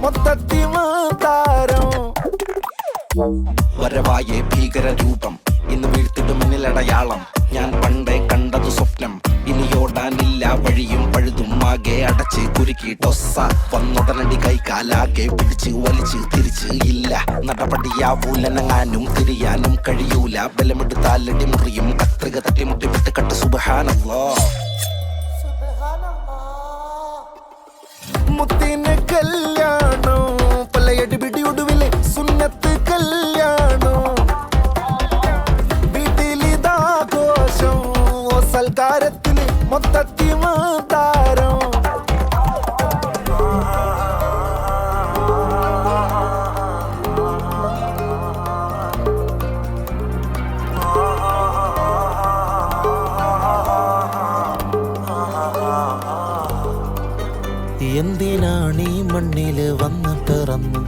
മൊത്തത്തിൽ താരം. വരവായ ഭീകര രൂപം ഇന്ന് വീഴ്ത്തിട്ട് മുന്നിലടയാളം. ഞാൻ പണ്ടേ കണ്ടതു സ്വപ്നം, ഇനിയോടാനില്ല വഴിയും പഴുതും ആകെ അടച്ച് കുരുക്കി ടൊസ്സ. വന്നുടനടി കൈകാലാകെ പിടിച്ച് വലിച്ച് തിരിച്ച് ഇല്ല നടപടിയാവൂലനങ്ങാനും തിരിയാനും കഴിയൂല. ബലമെടുത്താലടി മുറിയും കത്രിക തട്ടിമുട്ടി വിട്ടുകട്ട്. സുബ്ഹാനല്ലാഹ്. മുത്തിന് കല്യാണോ പല്ലയടി പിടിയൊടുവിലെ സുന്നത്ത് കല്യാണോ. വീട്ടിലിതാഘോഷം സൽക്കാരത്തിന് മൊത്തത്തിൽ താരം. എന്തിനാണീ മണ്ണില് വന്ന് പിറന്നു,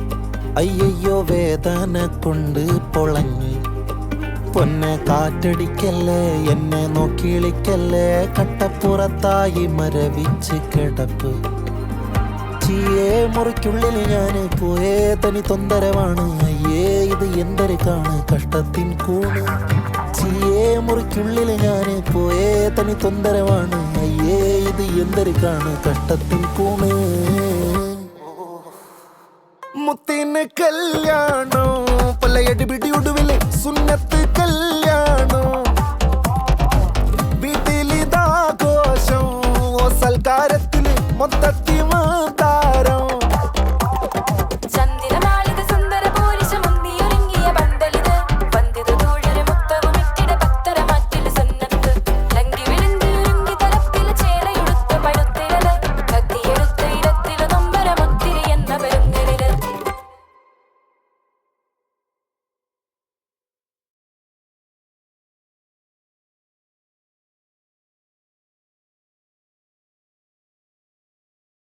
അയ്യോ വേദന കൊണ്ട് പൊളഞ്ഞ്. പൊന്നെ കാറ്റടിക്കല്ലേ, എന്നെ നോക്കിളിക്കല്ലേ, കട്ടപ്പുറത്തായി മരവിച്ച് കിടപ്പ്. ചീയേ മുറിക്കുള്ളിൽ ഞാന് പോയേ തനി തൊന്തരവാണ്. അയ്യേ ഇത് എന്തൊരു കാണ് കഷ്ടത്തിൻ കൂണ്. ചീയേ മുറിക്കുള്ളിൽ ഞാന് പോയേ തനി തൊന്തരവാണ്. അയ്യേ ഇത് എന്തൊരു കാണ് കഷ്ടത്തിൻ കൂണ്. മുത്തിന് കല്യാണോ